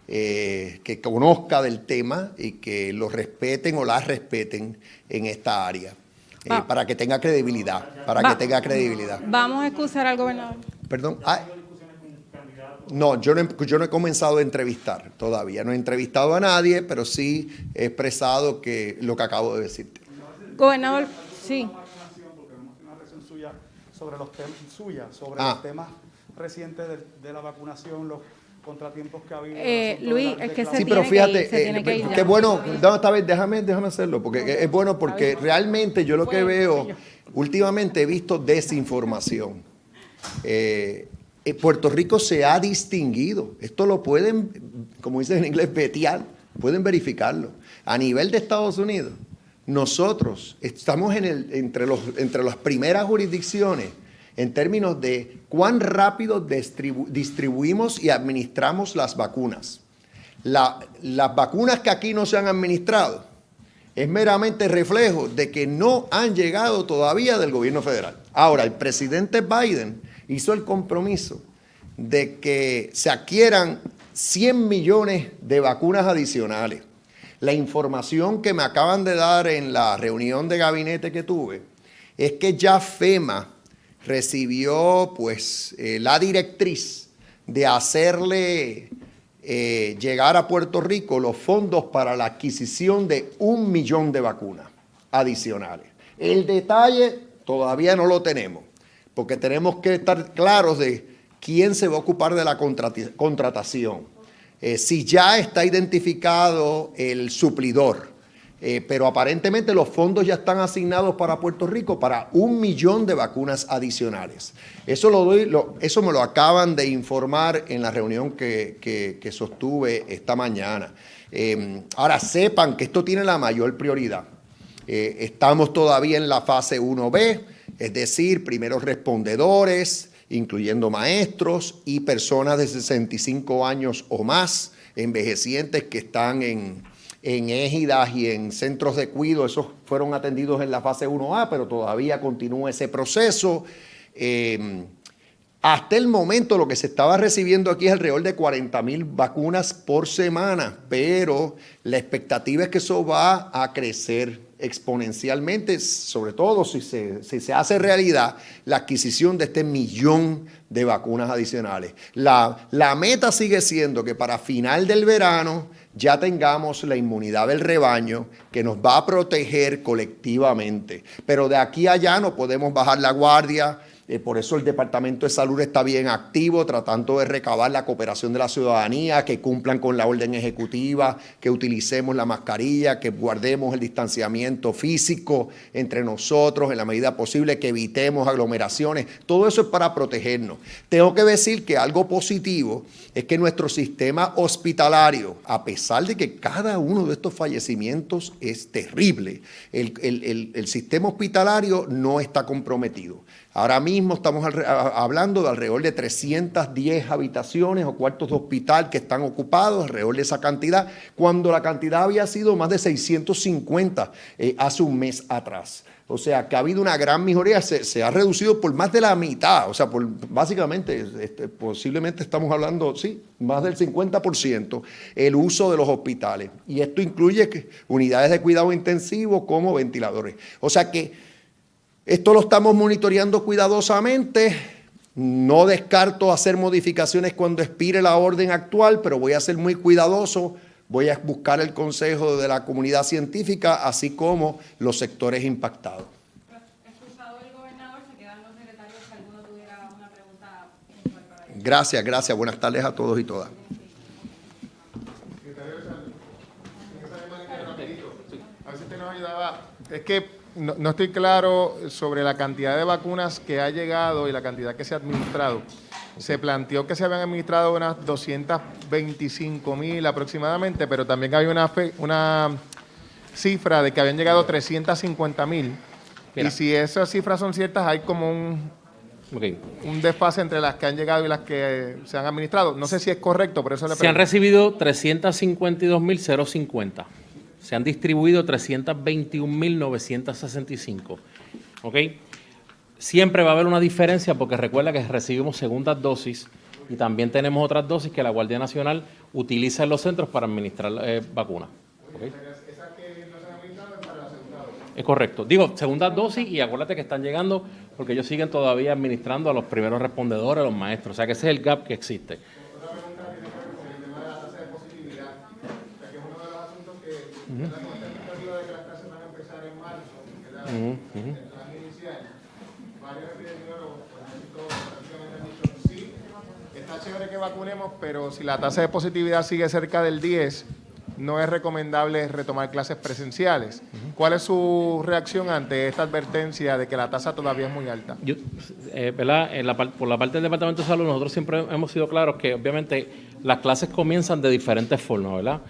que conozca del tema y que lo respeten o la respeten en esta área, para que tenga credibilidad, Vamos a excusar al gobernador. Perdón. No, yo no he comenzado a entrevistar todavía. No he entrevistado a nadie, pero sí he expresado lo que acabo de decirte. Gobernador, sí. Sobre los temas recientes de la vacunación, los contratiempos que ha habido. Luis, es que sí, pero fíjate, qué bueno, esta vez déjame hacerlo, porque es bueno, porque realmente yo lo que veo, últimamente he visto desinformación. Puerto Rico se ha distinguido, esto lo pueden, como dicen en inglés, vetear, pueden verificarlo. A nivel de Estados Unidos, nosotros estamos entre las primeras jurisdicciones en términos de cuán rápido distribuimos y administramos las vacunas. Las vacunas que aquí no se han administrado es meramente reflejo de que no han llegado todavía del gobierno federal. Ahora, el presidente Biden hizo el compromiso de que se adquieran 100 millones de vacunas adicionales. La información que me acaban de dar en la reunión de gabinete que tuve es que ya FEMA recibió la directriz de hacerle llegar a Puerto Rico los fondos para la adquisición de 1 millón de vacunas adicionales. El detalle todavía no lo tenemos, porque tenemos que estar claros de quién se va a ocupar de la contratación. Si ya está identificado el suplidor, pero aparentemente los fondos ya están asignados para Puerto Rico para 1 millón de vacunas adicionales. Eso me lo acaban de informar en la reunión que sostuve esta mañana. Ahora sepan que esto tiene la mayor prioridad. Estamos todavía en la fase 1B, es decir, primeros respondedores, incluyendo maestros y personas de 65 años o más envejecientes que están en égidas y en centros de cuidado. Esos fueron atendidos en la fase 1A, pero todavía continúa ese proceso. Hasta el momento lo que se estaba recibiendo aquí es alrededor de 40,000 vacunas por semana, pero la expectativa es que eso va a crecer exponencialmente, sobre todo si se hace realidad la adquisición de este 1,000,000 de vacunas adicionales. La meta sigue siendo que para final del verano ya tengamos la inmunidad del rebaño que nos va a proteger colectivamente. Pero de aquí a allá no podemos bajar la guardia. Por eso el Departamento de Salud está bien activo, tratando de recabar la cooperación de la ciudadanía, que cumplan con la orden ejecutiva, que utilicemos la mascarilla, que guardemos el distanciamiento físico entre nosotros en la medida posible, que evitemos aglomeraciones. Todo eso es para protegernos. Tengo que decir que algo positivo es que nuestro sistema hospitalario, a pesar de que cada uno de estos fallecimientos es terrible, el sistema hospitalario no está comprometido. Ahora mismo estamos hablando de alrededor de 310 habitaciones o cuartos de hospital que están ocupados, alrededor de esa cantidad, cuando la cantidad había sido más de 650 hace un mes atrás. O sea, que ha habido una gran mejoría, se ha reducido por más de la mitad, o sea, básicamente, posiblemente estamos hablando, sí, más del 50% el uso de los hospitales. Y esto incluye unidades de cuidado intensivo como ventiladores. O sea que esto lo estamos monitoreando cuidadosamente. No descarto hacer modificaciones cuando expire la orden actual, pero voy a ser muy cuidadoso. Voy a buscar el consejo de la comunidad científica, así como los sectores impactados. Excusado el gobernador, se quedan los secretarios si alguno tuviera una pregunta. Gracias. Buenas tardes a todos y todas. A ver si usted nos ayudaba. Es que no estoy claro sobre la cantidad de vacunas que ha llegado y la cantidad que se ha administrado. Se planteó que se habían administrado unas 225,000 aproximadamente, pero también había una cifra de que habían llegado 350,000. Y si esas cifras son ciertas, hay como un desfase entre las que han llegado y las que se han administrado. No sé si es correcto, por eso le pregunto. Se han recibido 352,050. Se han distribuido 321,965. ¿Ok? Siempre va a haber una diferencia porque recuerda que recibimos segundas dosis y también tenemos otras dosis que la Guardia Nacional utiliza en los centros para administrar vacunas. ¿Okay? Esas que no se han administrado es para la segunda dosis. Es correcto. Digo, segundas dosis y acuérdate que están llegando porque ellos siguen todavía administrando a los primeros respondedores, a los maestros. O sea que ese es el gap que existe. Otra pregunta tiene que ver con el tema de la tasa de positividad. O sea que es uno de los asuntos que la expectativa de que las clases van a empezar en marzo, ¿verdad? El plan inicial. Varios epidemiólogos, por ejemplo, prácticamente han dicho, sí, está chévere que vacunemos, pero si la tasa de positividad sigue cerca del 10, no es recomendable retomar clases presenciales. ¿Cuál es su reacción ante esta advertencia de que la tasa todavía es muy alta? ¿Verdad? Por la parte del Departamento de Salud, nosotros siempre hemos sido claros que obviamente las clases comienzan de diferentes formas, ¿verdad?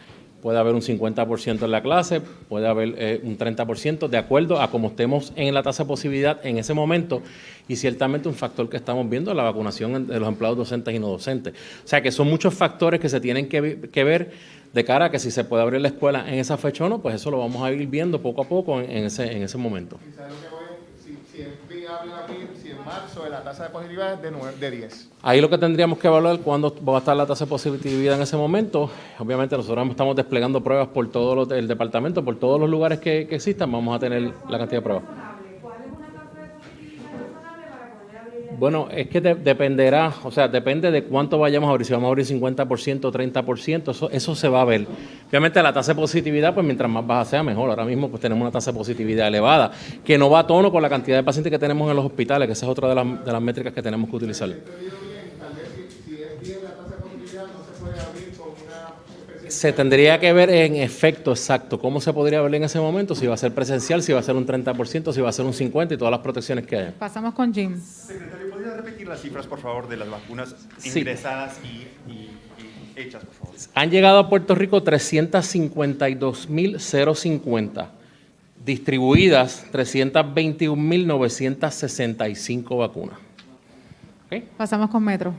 Puede haber un 50% en la clase, puede haber un 30%, de acuerdo a cómo estemos en la tasa de positividad en ese momento, y ciertamente un factor que estamos viendo es la vacunación de los empleados docentes y no docentes. O sea que son muchos factores que se tienen que ver de cara a que si se puede abrir la escuela en esa fecha o no, pues eso lo vamos a ir viendo poco a poco en ese momento. Si es viable abrir, si en marzo la tasa de positividad es de 10. Ahí lo que tendríamos que evaluar cuándo va a estar la tasa de positividad en ese momento. Obviamente nosotros estamos desplegando pruebas por todo el departamento, por todos los lugares que existan, vamos a tener la cantidad de pruebas. Bueno, es que dependerá, o sea, depende de cuánto vayamos a abrir, si vamos a abrir 50%, 30%, eso se va a ver. Obviamente la tasa de positividad, pues mientras más baja sea, mejor. Ahora mismo pues tenemos una tasa de positividad elevada, que no va a tono con la cantidad de pacientes que tenemos en los hospitales, que esa es otra de las métricas que tenemos que utilizar. Se tendría que ver en efecto exacto cómo se podría ver en ese momento, si va a ser presencial, si va a ser un 30%, si va a ser un 50% y todas las protecciones que haya. Pasamos con Jim. Secretario, ¿podría repetir las cifras, por favor, de las vacunas ingresadas y hechas, por favor? Han llegado a Puerto Rico 352,050, distribuidas 321,965 vacunas. ¿Okay? Pasamos con Metro.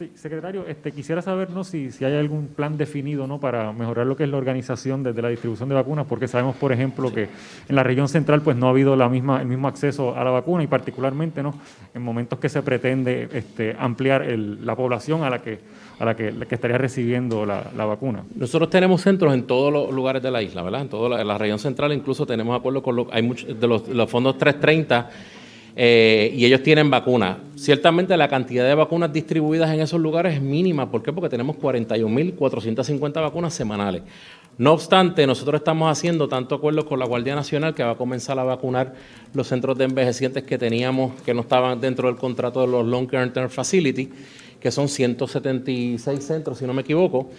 Sí, secretario, quisiera saber, ¿no?, si hay algún plan definido, ¿no?, para mejorar lo que es la organización desde la distribución de vacunas, porque sabemos, por ejemplo, que en la región central pues no ha habido el mismo acceso a la vacuna y particularmente, ¿no?, en momentos que se pretende ampliar la población a la que estaría recibiendo la vacuna. Nosotros tenemos centros en todos los lugares de la isla, ¿verdad? En toda la región central, incluso tenemos acuerdos con hay muchos de los fondos 330. Y ellos tienen vacunas. Ciertamente la cantidad de vacunas distribuidas en esos lugares es mínima. ¿Por qué? Porque tenemos 41.450 vacunas semanales. No obstante, nosotros estamos haciendo tanto acuerdos con la Guardia Nacional, que va a comenzar a vacunar los centros de envejecientes que teníamos, que no estaban dentro del contrato de los Long Term Facility, que son 176 centros, si no me equivoco.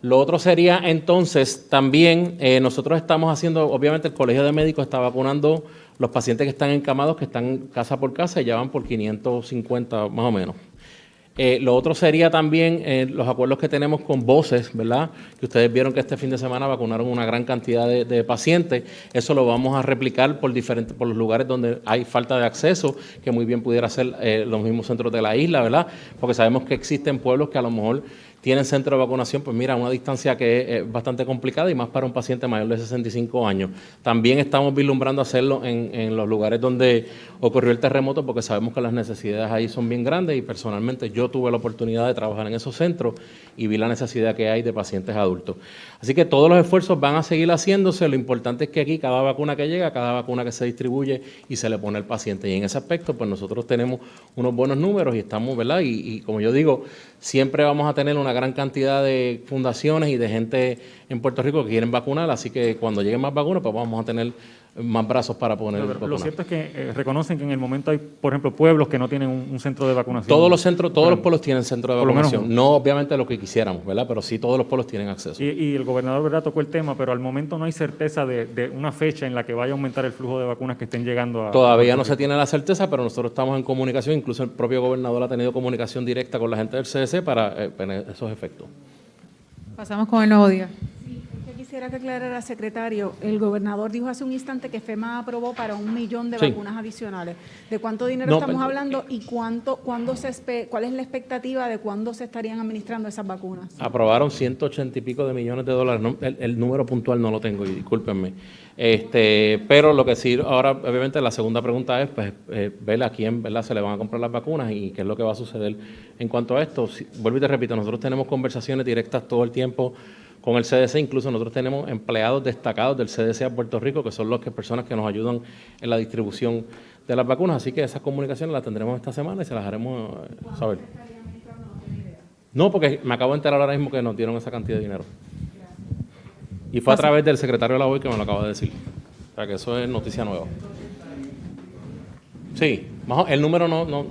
Lo otro sería entonces también, nosotros estamos haciendo, obviamente el Colegio de Médicos está vacunando los pacientes que están encamados, que están casa por casa, y ya van por 550 más o menos. Lo otro sería también los acuerdos que tenemos con Voces, ¿verdad? Que ustedes vieron que este fin de semana vacunaron una gran cantidad de pacientes. Eso lo vamos a replicar por los lugares donde hay falta de acceso, que muy bien pudiera ser los mismos centros de la isla, ¿verdad? Porque sabemos que existen pueblos que a lo mejor tienen centro de vacunación, pues mira, una distancia que es bastante complicada y más para un paciente mayor de 65 años. También estamos vislumbrando hacerlo en los lugares donde ocurrió el terremoto, porque sabemos que las necesidades ahí son bien grandes y personalmente yo tuve la oportunidad de trabajar en esos centros y vi la necesidad que hay de pacientes adultos. Así que todos los esfuerzos van a seguir haciéndose. Lo importante es que aquí cada vacuna que llega, cada vacuna que se distribuye y se le pone al paciente. Y en ese aspecto, pues nosotros tenemos unos buenos números y estamos, ¿verdad? Y como yo digo, siempre vamos a tener una gran cantidad de fundaciones y de gente en Puerto Rico que quieren vacunar, así que cuando lleguen más vacunas, pues vamos a tener más brazos para poner vacunas. Lo cierto es que reconocen que en el momento hay, por ejemplo, pueblos que no tienen un centro de vacunación. Todos los pueblos tienen centro de vacunación. No obviamente lo que quisiéramos, ¿verdad? Pero sí todos los pueblos tienen acceso. Y el gobernador, ¿verdad?, tocó el tema, pero al momento no hay certeza de una fecha en la que vaya a aumentar el flujo de vacunas que estén llegando a... Todavía no se tiene la certeza, pero nosotros estamos en comunicación, incluso el propio gobernador ha tenido comunicación directa con la gente del CDC para esos efectos. Pasamos con el nuevo día. Quisiera que aclarara, secretario, el gobernador dijo hace un instante que FEMA aprobó para 1 millón de vacunas adicionales. ¿De cuánto dinero estamos hablando y cuál es la expectativa de cuándo se estarían administrando esas vacunas? Aprobaron 180 y pico de millones de dólares. No, el número puntual no lo tengo y discúlpenme. Pero lo que sí, ahora obviamente la segunda pregunta es pues, ver a quién, ¿verdad?, se le van a comprar las vacunas y qué es lo que va a suceder en cuanto a esto. Vuelvo y te repito, nosotros tenemos conversaciones directas todo el tiempo con el CDC, incluso nosotros tenemos empleados destacados del CDC a Puerto Rico, que son personas que nos ayudan en la distribución de las vacunas, así que esas comunicaciones las tendremos esta semana y se las haremos saber. No, porque me acabo de enterar ahora mismo que nos dieron esa cantidad de dinero. Y fue a través del secretario de la OI que me lo acaba de decir. O sea que eso es noticia nueva. Sí, el número no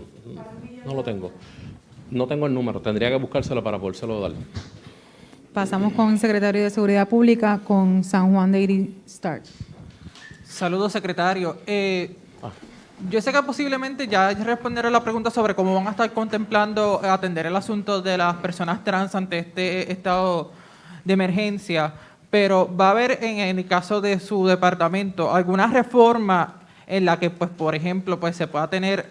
lo tengo. No tengo el número, tendría que buscárselo para podérselo dar. Pasamos con el secretario de Seguridad Pública, con San Juan de Iris Stark. Saludos, secretario. Yo sé que posiblemente ya responderé la pregunta sobre cómo van a estar contemplando atender el asunto de las personas trans ante este estado de emergencia, pero ¿va a haber en el caso de su departamento alguna reforma en la que, pues, por ejemplo, pues se pueda tener,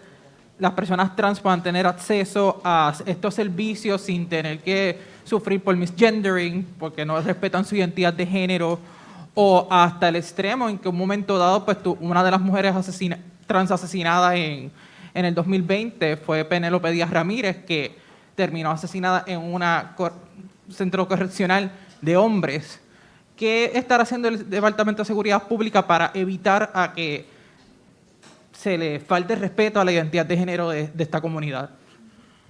las personas trans puedan tener acceso a estos servicios sin tener que sufrir por misgendering, porque no respetan su identidad de género, o hasta el extremo en que un momento dado, pues una de las mujeres trans asesinadas en el 2020 fue Penélope Díaz Ramírez, que terminó asesinada en un centro correccional de hombres. ¿Qué estará haciendo el Departamento de Seguridad Pública para evitar a que se le falte respeto a la identidad de género de esta comunidad?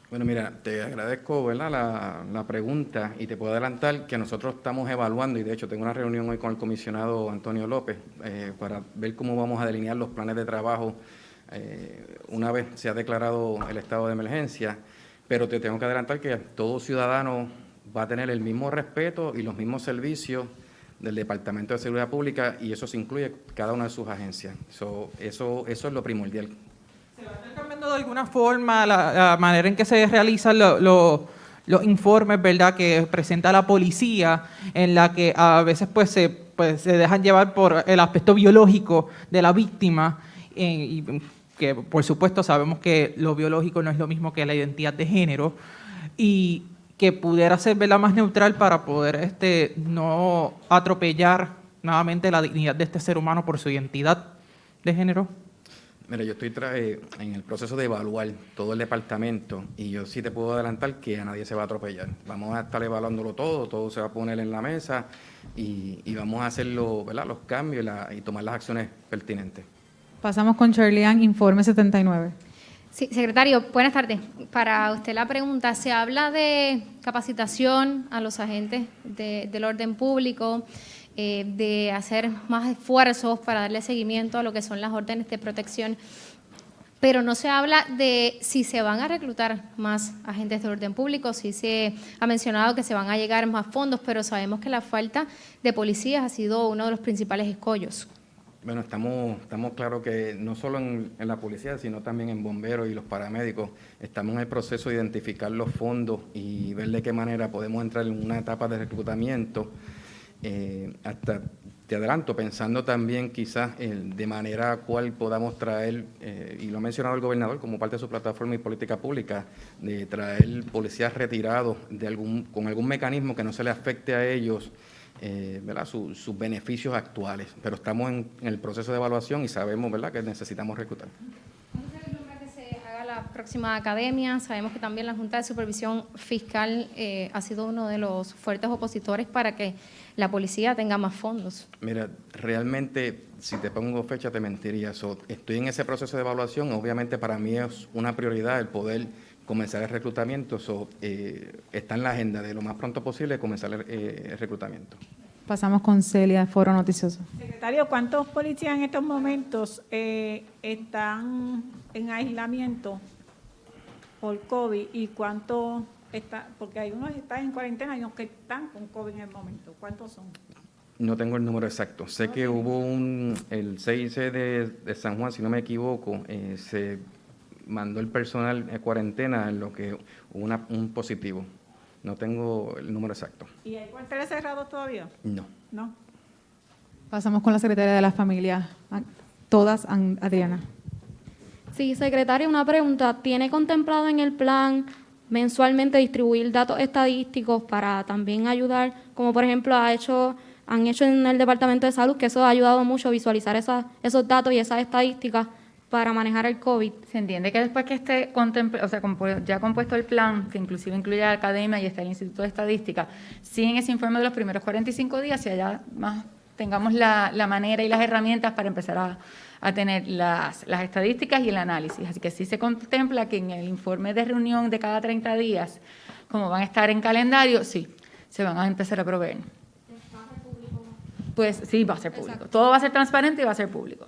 Bueno, mira, te agradezco, ¿verdad?, la pregunta, y te puedo adelantar que nosotros estamos evaluando, y de hecho tengo una reunión hoy con el comisionado Antonio López para ver cómo vamos a delinear los planes de trabajo una vez se ha declarado el estado de emergencia, pero te tengo que adelantar que todo ciudadano va a tener el mismo respeto y los mismos servicios del Departamento de Seguridad Pública, y eso se incluye cada una de sus agencias. Eso es lo primordial. ¿Se va a estar cambiando de alguna forma la manera en que se realizan los informes, ¿verdad?, que presenta la policía, en la que a veces pues se dejan llevar por el aspecto biológico de la víctima, y que por supuesto sabemos que lo biológico no es lo mismo que la identidad de género, y que pudiera ser, ¿verdad?, más neutral para poder no atropellar nuevamente la dignidad de este ser humano por su identidad de género? Mira, yo estoy en el proceso de evaluar todo el departamento y yo sí te puedo adelantar que a nadie se va a atropellar. Vamos a estar evaluándolo todo se va a poner en la mesa y vamos a hacer ¿verdad?, los cambios y tomar las acciones pertinentes. Pasamos con Charlian, informe 79. Sí, secretario, buenas tardes. Para usted la pregunta, se habla de capacitación a los agentes del orden público, de hacer más esfuerzos para darle seguimiento a lo que son las órdenes de protección, pero no se habla de si se van a reclutar más agentes del orden público, sí se ha mencionado que se van a llegar más fondos, pero sabemos que la falta de policías ha sido uno de los principales escollos. Bueno, estamos claros que no solo en la policía, sino también en bomberos y los paramédicos, estamos en el proceso de identificar los fondos y ver de qué manera podemos entrar en una etapa de reclutamiento. Hasta te adelanto, pensando también quizás de manera cual podamos traer, y lo ha mencionado el gobernador como parte de su plataforma y política pública, de traer policías retirados con algún mecanismo que no se les afecte a ellos, ¿verdad?, sus beneficios actuales. Pero estamos en el proceso de evaluación y sabemos, ¿verdad?, que necesitamos reclutar. La próxima academia, sabemos que también la Junta de Supervisión Fiscal ha sido uno de los fuertes opositores para que la policía tenga más fondos. Mira, realmente, si te pongo fecha, te mentiría. Estoy en ese proceso de evaluación. Obviamente, para mí es una prioridad el poder comenzar el reclutamiento. Está en la agenda de lo más pronto posible comenzar el reclutamiento. Pasamos con Celia, Foro Noticioso. Secretario, ¿cuántos policías en estos momentos están en aislamiento por COVID y cuántos están, porque hay unos que están en cuarentena y unos que están con COVID en el momento? ¿Cuántos son? No tengo el número exacto. Sé que hubo el 6 de San Juan, si no me equivoco, se mandó el personal en cuarentena en lo que hubo un positivo. No tengo el número exacto. ¿Y hay cuarteles cerrados todavía? No. No. Pasamos con la secretaria de la familia, todas, Adriana. Sí, secretaria, una pregunta. ¿Tiene contemplado en el plan mensualmente distribuir datos estadísticos para también ayudar, como por ejemplo han hecho en el Departamento de Salud, que eso ha ayudado mucho a visualizar esos datos y esas estadísticas para manejar el COVID? Se entiende que después que esté ya compuesto el plan, que inclusive incluye a la academia y está el Instituto de Estadística, sí en ese informe de los primeros 45 días, si allá más tengamos la manera y las herramientas para empezar a tener las estadísticas y el análisis. Así que sí se contempla que en el informe de reunión de cada 30 días, como van a estar en calendario, sí, se van a empezar a proveer. Pues sí, va a ser público. Exacto. Todo va a ser transparente y va a ser público.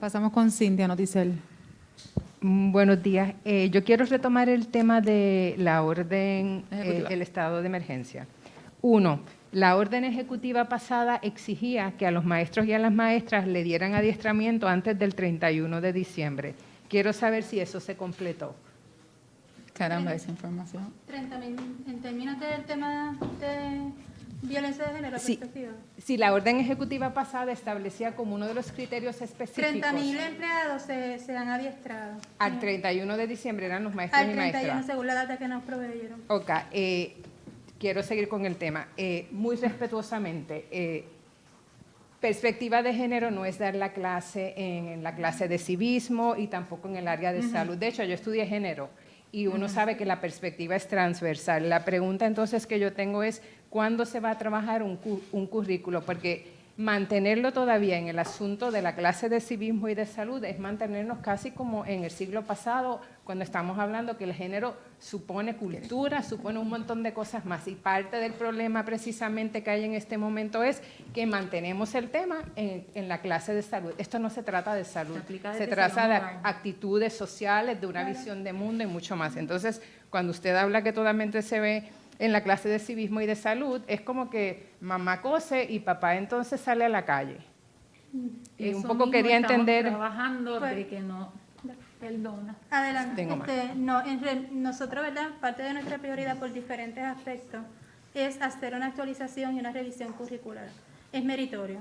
Pasamos con Cintia Noticel. Buenos días. Yo quiero retomar el tema de la orden, el estado de emergencia. 1. La orden ejecutiva pasada exigía que a los maestros y a las maestras le dieran adiestramiento antes del 31 de diciembre. Quiero saber si eso se completó. Caramba, esa información. En términos del tema de violencia de género, sí, sí, la orden ejecutiva pasada establecía como uno de los criterios específicos. 30.000 empleados se han adiestrado. Al 31 de diciembre eran los maestros y maestras. Al 31, según la data que nos proveyeron. Ok, quiero seguir con el tema. Muy respetuosamente, perspectiva de género no es dar la clase en la clase de civismo y tampoco en el área de salud. De hecho, yo estudié género y uno sabe que la perspectiva es transversal. La pregunta entonces que yo tengo es, ¿cuándo se va a trabajar un currículo? Porque mantenerlo todavía en el asunto de la clase de civismo y de salud es mantenernos casi como en el siglo pasado, cuando estamos hablando que el género supone cultura, supone un montón de cosas más. Y parte del problema precisamente que hay en este momento es que mantenemos el tema en la clase de salud. Esto no se trata de salud, se trata de actitudes sociales, de una visión de mundo y mucho más. Entonces, cuando usted habla que totalmente se ve en la clase de civismo y de salud, es como que mamá cose y papá entonces sale a la calle. Y un poco quería entender. Trabajando de que no. Perdona. Adelante. Nosotros, ¿verdad? Parte de nuestra prioridad por diferentes aspectos es hacer una actualización y una revisión curricular. Es meritorio.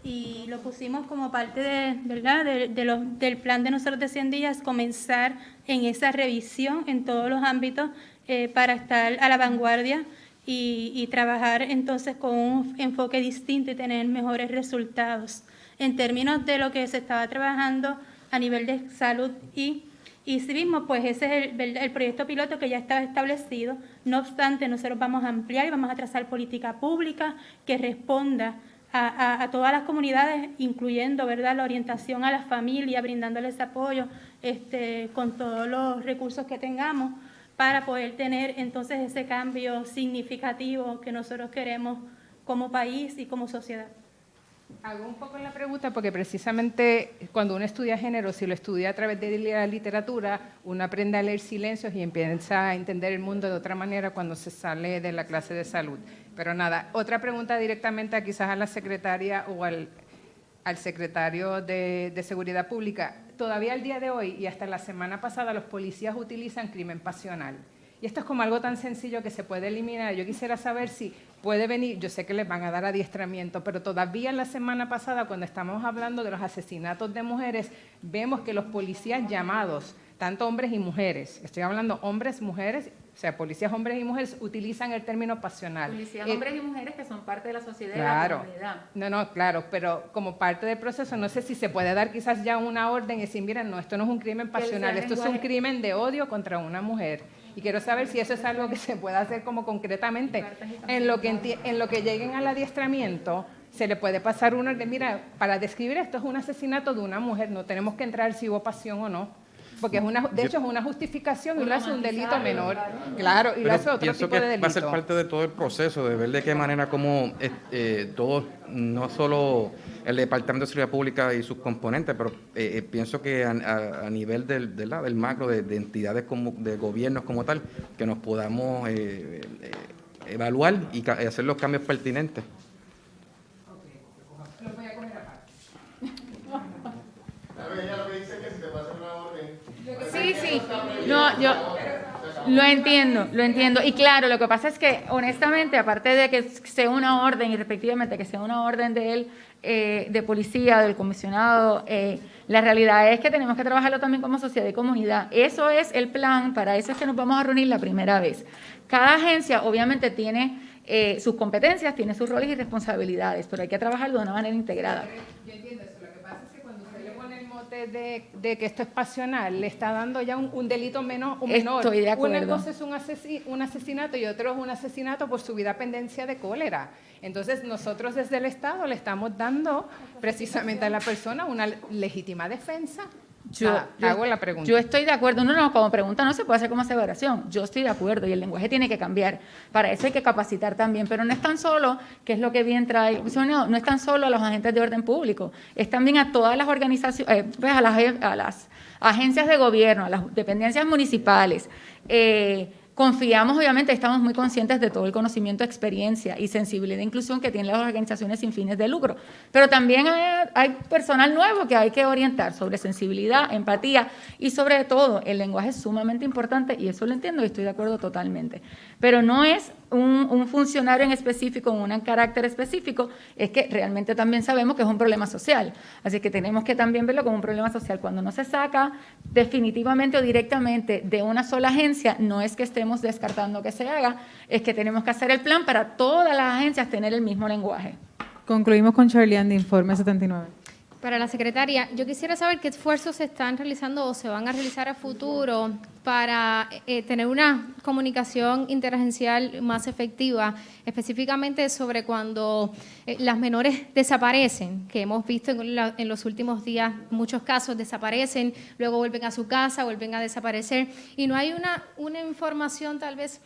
Y lo pusimos como parte del plan de nosotros de 100 días, comenzar en esa revisión en todos los ámbitos para estar a la vanguardia y trabajar entonces con un enfoque distinto y tener mejores resultados en términos de lo que se estaba trabajando a nivel de salud y civismo. Pues ese es el proyecto piloto que ya estaba establecido. No obstante, nosotros vamos a ampliar y vamos a trazar política pública que responda a todas las comunidades, incluyendo, ¿verdad?, la orientación a las familias, brindándoles apoyo con todos los recursos que tengamos para poder tener entonces ese cambio significativo que nosotros queremos como país y como sociedad. Hago un poco la pregunta porque precisamente cuando uno estudia género, si lo estudia a través de la literatura, uno aprende a leer silencios y empieza a entender el mundo de otra manera cuando se sale de la clase de salud. Pero nada, otra pregunta directamente quizás a la secretaria o al secretario de Seguridad Pública. Todavía al día de hoy y hasta la semana pasada los policías utilizan crimen pasional. Y esto es como algo tan sencillo que se puede eliminar. Yo quisiera saber si puede venir, yo sé que les van a dar adiestramiento, pero todavía la semana pasada, cuando estamos hablando de los asesinatos de mujeres, vemos que los policías llamados, tanto hombres y mujeres, estoy hablando hombres, mujeres, o sea, policías hombres y mujeres utilizan el término pasional. Policías hombres y mujeres que son parte de la sociedad y claro, de la comunidad. No, claro, pero como parte del proceso, no sé si se puede dar quizás ya una orden y decir, miren, no, esto no es un crimen pasional, esto es un crimen de odio contra una mujer. Y quiero saber si eso es algo que se puede hacer como concretamente. En lo que lleguen al adiestramiento, se le puede pasar uno de, mira, para describir esto es un asesinato de una mujer, no tenemos que entrar si hubo pasión o no. Porque de hecho es una justificación y lo hace un delito menor. Claro, y lo hace otro tipo de delito. Va a ser parte de todo el proceso, de ver de qué manera como todos, no solo el Departamento de Seguridad Pública y sus componentes, pero pienso que a nivel del macro, de entidades como de gobiernos como tal, que nos podamos evaluar y hacer los cambios pertinentes. Lo voy a coger aparte. Sí. No, yo lo entiendo. Y claro, lo que pasa es que, honestamente, aparte de que sea una orden, y respectivamente que sea una orden de él, de policía, del comisionado, la realidad es que tenemos que trabajarlo también como sociedad y comunidad. Eso es el plan, para eso es que nos vamos a reunir la primera vez. Cada agencia, obviamente, tiene sus competencias, tiene sus roles y responsabilidades, pero hay que trabajarlo de una manera integrada. Yo entiendo eso. Lo que pasa es que cuando usted le pone el mote de que esto es pasional, le está dando ya un delito menor. Estoy de acuerdo. Una cosa es un asesinato y otro es un asesinato por subida pendencia de cólera. Entonces, nosotros desde el Estado le estamos dando precisamente a la persona una legítima defensa. Hago la pregunta. Yo estoy de acuerdo. No, como pregunta no se puede hacer como aseveración. Yo estoy de acuerdo y el lenguaje tiene que cambiar. Para eso hay que capacitar también, pero no es tan solo, que es lo que bien trae el comisionado, no es tan solo a los agentes de orden público, es también a todas las organizaciones, a las agencias de gobierno, a las dependencias municipales. Confiamos, obviamente, estamos muy conscientes de todo el conocimiento, experiencia y sensibilidad de inclusión que tienen las organizaciones sin fines de lucro, pero también hay personal nuevo que hay que orientar sobre sensibilidad, empatía y sobre todo el lenguaje es sumamente importante y eso lo entiendo y estoy de acuerdo totalmente, pero no es un funcionario en específico, un carácter específico, es que realmente también sabemos que es un problema social, así que tenemos que también verlo como un problema social. Cuando no se saca definitivamente o directamente de una sola agencia, no es que estemos descartando que se haga, es que tenemos que hacer el plan para todas las agencias tener el mismo lenguaje. Concluimos con Charlian de Informe 79. Para la secretaria, yo quisiera saber qué esfuerzos se están realizando o se van a realizar a futuro para tener una comunicación interagencial más efectiva, específicamente sobre cuando las menores desaparecen, que hemos visto en los últimos días muchos casos desaparecen, luego vuelven a su casa, vuelven a desaparecer, y no hay una información tal vez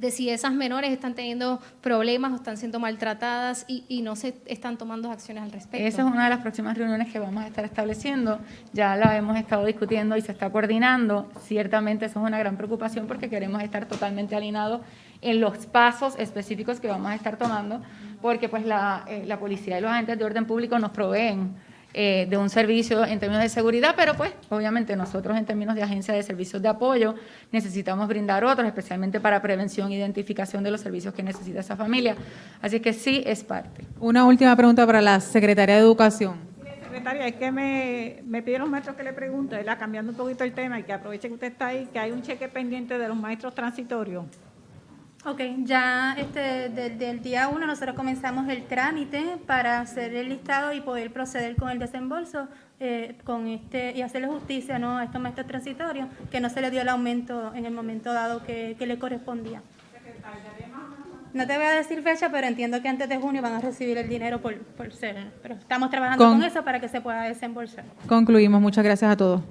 de si esas menores están teniendo problemas o están siendo maltratadas y no se están tomando acciones al respecto. Esa es una de las próximas reuniones que vamos a estar estableciendo. Ya la hemos estado discutiendo y se está coordinando. Ciertamente eso es una gran preocupación porque queremos estar totalmente alineados en los pasos específicos que vamos a estar tomando, porque pues la policía y los agentes de orden público nos proveen de un servicio en términos de seguridad, pero pues obviamente nosotros en términos de agencia de servicios de apoyo necesitamos brindar otros, especialmente para prevención e identificación de los servicios que necesita esa familia. Así que sí es parte. Una última pregunta para la Secretaria de Educación. secretaria, es que me piden los maestros que le pregunte, ¿verdad? Cambiando un poquito el tema y que aproveche que usted está ahí, que hay un cheque pendiente de los maestros transitorios. Ok, ya desde el día 1 nosotros comenzamos el trámite para hacer el listado y poder proceder con el desembolso y hacerle justicia, ¿no?, a estos maestros transitorios, que no se le dio el aumento en el momento dado que le correspondía. No te voy a decir fecha, pero entiendo que antes de junio van a recibir el dinero por ser. Pero estamos trabajando con eso para que se pueda desembolsar. Concluimos. Muchas gracias a todos.